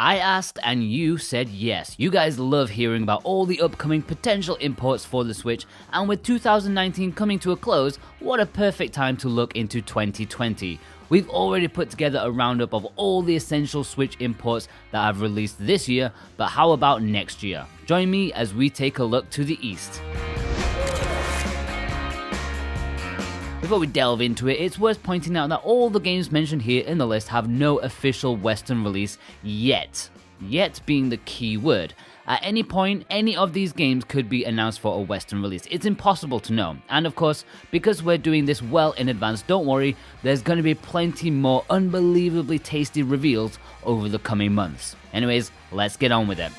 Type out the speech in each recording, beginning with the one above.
I asked and you said yes. You guys love hearing about all the upcoming potential imports for the Switch, and with 2019 coming to a close, what a perfect time to look into 2020. We've already put together a roundup of all the essential Switch imports that have released this year, but how about next year? Join me as we take a look to the east. Before we delve into it, it's worth pointing out that all the games mentioned here in the list have no official Western release yet. Yet being the key word. At any point, any of these games could be announced for a Western release. It's impossible to know. And of course, because we're doing this well in advance, don't worry, there's going to be plenty more unbelievably tasty reveals over the coming months. Anyways, let's get on with it.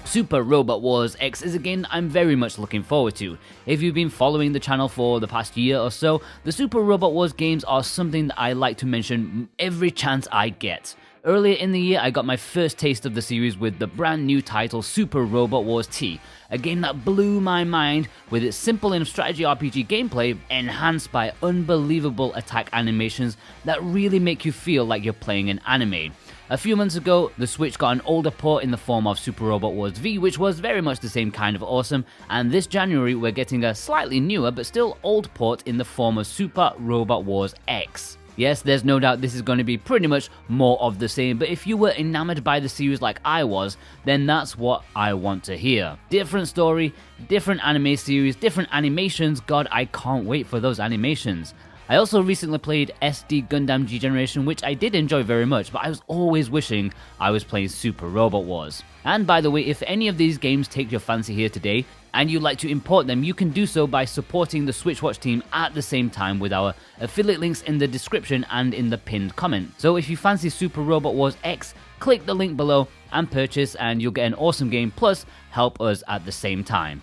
Super Robot Wars X is a game I'm very much looking forward to. If you've been following the channel for the past year or so, the Super Robot Wars games are something that I like to mention every chance I get. Earlier in the year, I got my first taste of the series with the brand new title Super Robot Wars T, a game that blew my mind with its simple enough strategy RPG gameplay enhanced by unbelievable attack animations that really make you feel like you're playing an anime. A few months ago, the Switch got an older port in the form of Super Robot Wars V, which was very much the same kind of awesome, and this January we're getting a slightly newer but still old port in the form of Super Robot Wars X. Yes, there's no doubt this is going to be pretty much more of the same, but if you were enamored by the series like I was, then that's what I want to hear. Different story, different anime series, different animations. God, I can't wait for those animations. I also recently played SD Gundam G Generation, which I did enjoy very much, but I was always wishing I was playing Super Robot Wars. And by the way, if any of these games take your fancy here today, and you'd like to import them, you can do so by supporting the SwitchWatch team at the same time with our affiliate links in the description and in the pinned comment. So if you fancy Super Robot Wars X, click the link below and purchase, and you'll get an awesome game, plus help us at the same time.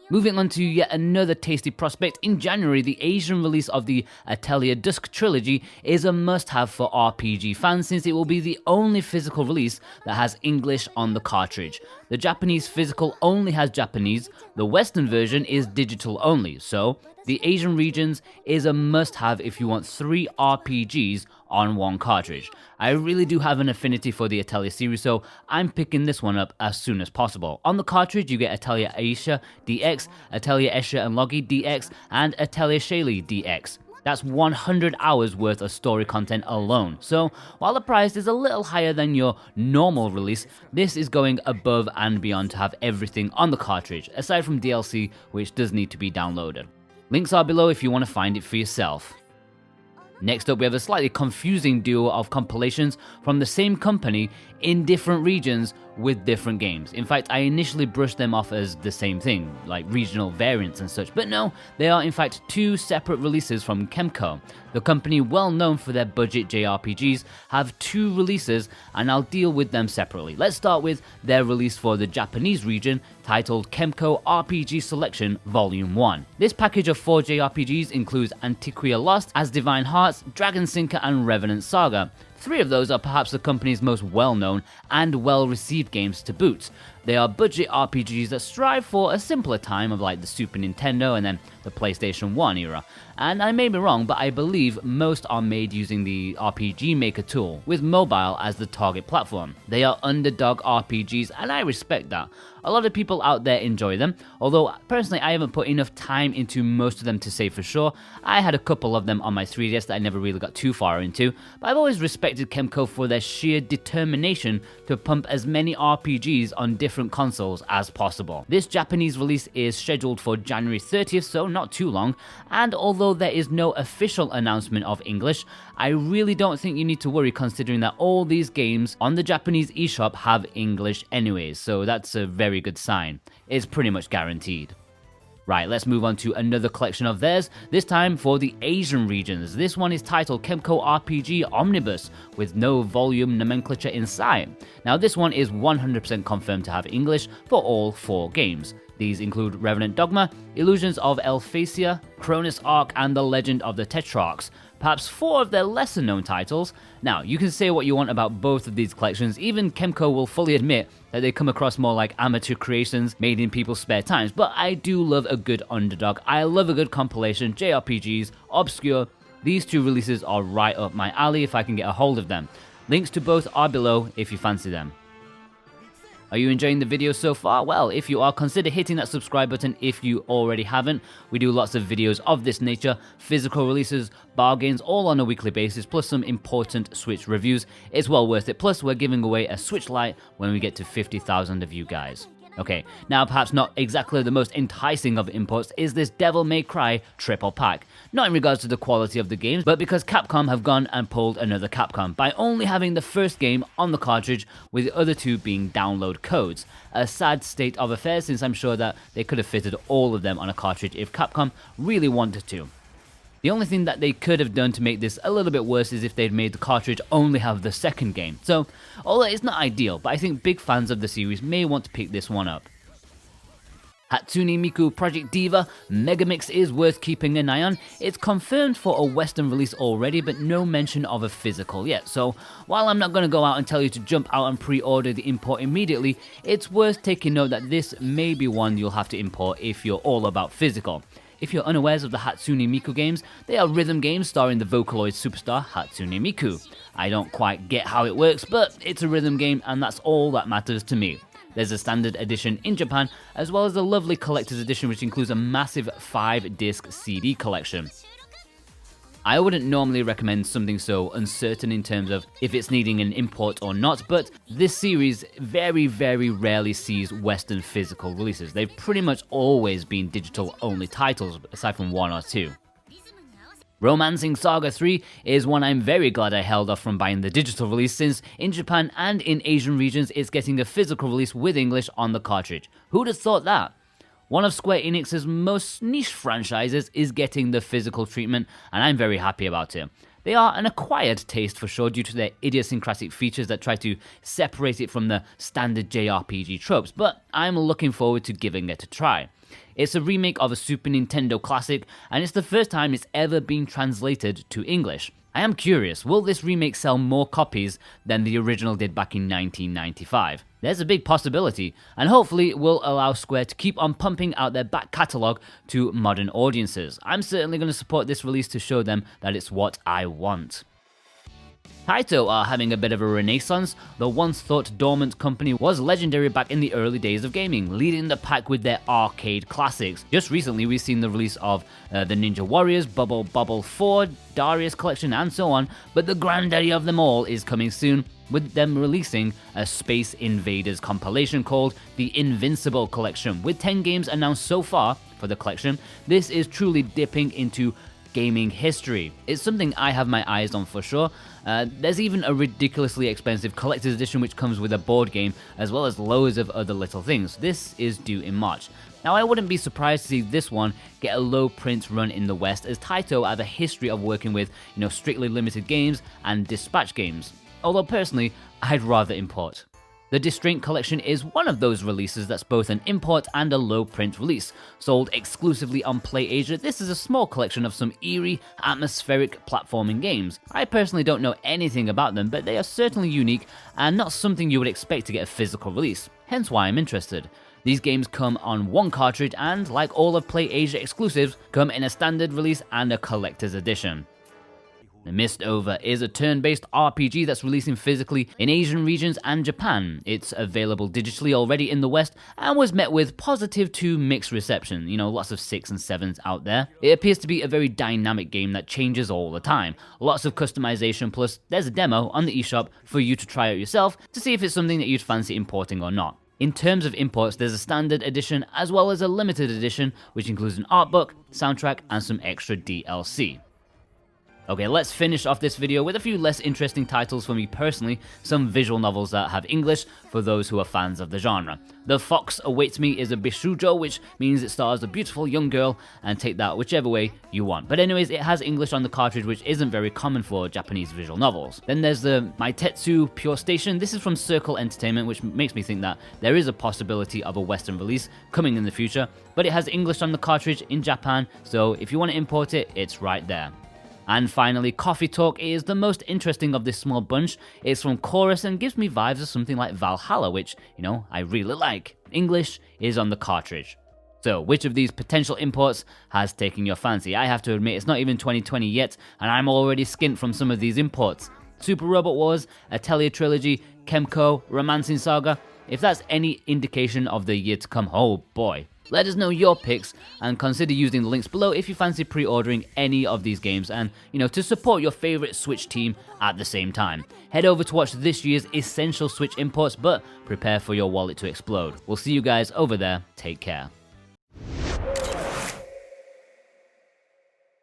Moving on to yet another tasty prospect, in January, the Asian release of the Atelier Dusk Trilogy is a must-have for RPG fans since it will be the only physical release that has English on the cartridge. The Japanese physical only has Japanese, the Western version is digital only, so the Asian regions is a must-have if you want 3 RPGs on one cartridge. I really do have an affinity for the Atelier series, so I'm picking this one up as soon as possible. On the cartridge, you get Atelier Aisha DX, Atelier Esha and Logi DX, and Atelier Shaley DX. That's 100 hours worth of story content alone. So, while the price is a little higher than your normal release, this is going above and beyond to have everything on the cartridge, aside from DLC, which does need to be downloaded. Links are below if you want to find it for yourself. Next up, we have a slightly confusing duo of compilations from the same company in different regions with different games. In fact, I initially brushed them off as the same thing, like regional variants and such, but no, they are in fact 2 separate releases from Kemco. The company, well known for their budget JRPGs, have 2 releases, and I'll deal with them separately. Let's start with their release for the Japanese region, titled Kemco RPG Selection Volume 1. This package of 4 JRPGs includes Antiquia Lost, As Divine Hearts, Dragon Sinker, and Revenant Saga. 3 of those are perhaps the company's most well-known and well-received games to boot. They are budget RPGs that strive for a simpler time of like the Super Nintendo and then the PlayStation 1 era. And I may be wrong, but I believe most are made using the RPG Maker tool, with mobile as the target platform. They are underdog RPGs, and I respect that. A lot of people out there enjoy them, although personally I haven't put enough time into most of them to say for sure. I had a couple of them on my 3DS that I never really got too far into, but I've always respected Kemco for their sheer determination to pump as many RPGs on different consoles as possible. This Japanese release is scheduled for January 30th, so not too long, and although there is no official announcement of English, I really don't think you need to worry considering that all these games on the Japanese eShop have English anyways, so that's a very good sign. It's pretty much guaranteed. Right, let's move on to another collection of theirs, this time for the Asian regions. This one is titled Kemco RPG Omnibus, with no volume nomenclature in sight. Now this one is 100% confirmed to have English for all 4 games. These include Revenant Dogma, Illusions of Elphasia, Cronus Arc, and The Legend of the Tetrarchs. Perhaps 4 of their lesser known titles. Now, you can say what you want about both of these collections, even Kemco will fully admit that they come across more like amateur creations made in people's spare times, but I do love a good underdog, I love a good compilation, JRPGs, obscure. These 2 releases are right up my alley if I can get a hold of them. Links to both are below if you fancy them. Are you enjoying the video so far? Well, if you are, consider hitting that subscribe button if you already haven't. We do lots of videos of this nature, physical releases, bargains, all on a weekly basis, plus some important Switch reviews. It's well worth it, plus we're giving away a Switch Lite when we get to 50,000 of you guys. Okay, now perhaps not exactly the most enticing of imports is this Devil May Cry triple pack. Not in regards to the quality of the games, but because Capcom have gone and pulled another Capcom by only having the first game on the cartridge, with the other two being download codes. A sad state of affairs, since I'm sure that they could have fitted all of them on a cartridge if Capcom really wanted to. The only thing that they could have done to make this a little bit worse is if they'd made the cartridge only have the second game. So, although it's not ideal, but I think big fans of the series may want to pick this one up. Hatsune Miku Project Diva Megamix is worth keeping an eye on. It's confirmed for a Western release already, but no mention of a physical yet. So, while I'm not going to go out and tell you to jump out and pre-order the import immediately, it's worth taking note that this may be one you'll have to import if you're all about physical. If you're unawares of the Hatsune Miku games, they are rhythm games starring the Vocaloid superstar Hatsune Miku. I don't quite get how it works, but it's a rhythm game and that's all that matters to me. There's a standard edition in Japan, as well as a lovely collector's edition which includes a massive 5-disc CD collection. I wouldn't normally recommend something so uncertain in terms of if it's needing an import or not, but this series very rarely sees Western physical releases. They've pretty much always been digital only titles, aside from one or two. Romancing Saga 3 is one I'm very glad I held off from buying the digital release, since in Japan and in Asian regions it's getting a physical release with English on the cartridge. Who'd have thought that? One of Square Enix's most niche franchises is getting the physical treatment, and I'm very happy about it. They are an acquired taste for sure due to their idiosyncratic features that try to separate it from the standard JRPG tropes, but I'm looking forward to giving it a try. It's a remake of a Super Nintendo classic, and it's the first time it's ever been translated to English. I am curious, will this remake sell more copies than the original did back in 1995? There's a big possibility, and hopefully it will allow Square to keep on pumping out their back catalogue to modern audiences. I'm certainly going to support this release to show them that it's what I want. Taito are having a bit of a renaissance. The once thought dormant company was legendary back in the early days of gaming, leading the pack with their arcade classics. Just recently we've seen the release of the Ninja Warriors, Bubble 4, Darius Collection and so on, but the granddaddy of them all is coming soon, with them releasing a Space Invaders compilation called the Invincible Collection. With 10 games announced so far for the collection, this is truly dipping into gaming history. It's something I have my eyes on for sure. There's even a ridiculously expensive collector's edition which comes with a board game, as well as loads of other little things. This is due in March. Now I wouldn't be surprised to see this one get a low print run in the West, as Taito have a history of working with, strictly limited games and dispatch games. Although personally, I'd rather import. The Distraint Collection is one of those releases that's both an import and a low print release. Sold exclusively on PlayAsia, this is a small collection of some eerie, atmospheric platforming games. I personally don't know anything about them, but they are certainly unique and not something you would expect to get a physical release, hence why I'm interested. These games come on one cartridge and, like all of PlayAsia exclusives, come in a standard release and a collector's edition. The Mistover is a turn-based RPG that's releasing physically in Asian regions and Japan. It's available digitally already in the West and was met with positive to mixed reception, lots of 6 and 7s out there. It appears to be a very dynamic game that changes all the time. Lots of customization, plus there's a demo on the eShop for you to try out yourself to see if it's something that you'd fancy importing or not. In terms of imports, there's a standard edition as well as a limited edition, which includes an art book, soundtrack, and some extra DLC. Okay, let's finish off this video with a few less interesting titles for me personally, some visual novels that have English for those who are fans of the genre. The Fox Awaits Me is a bishoujo, which means it stars a beautiful young girl, and take that whichever way you want. But anyways, it has English on the cartridge, which isn't very common for Japanese visual novels. Then there's the Maitetsu Pure Station. This is from Circle Entertainment, which makes me think that there is a possibility of a Western release coming in the future, but it has English on the cartridge in Japan, so if you want to import it, it's right there. And finally, Coffee Talk is the most interesting of this small bunch. It's from Chorus and gives me vibes of something like Valhalla, which, I really like. English is on the cartridge. So, which of these potential imports has taken your fancy? I have to admit, it's not even 2020 yet, and I'm already skint from some of these imports. Super Robot Wars, Atelier Trilogy, Kemco, Romancing Saga. If that's any indication of the year to come, oh boy. Let us know your picks and consider using the links below if you fancy pre-ordering any of these games and, to support your favorite Switch team at the same time. Head over to watch this year's essential Switch imports, but prepare for your wallet to explode. We'll see you guys over there. Take care.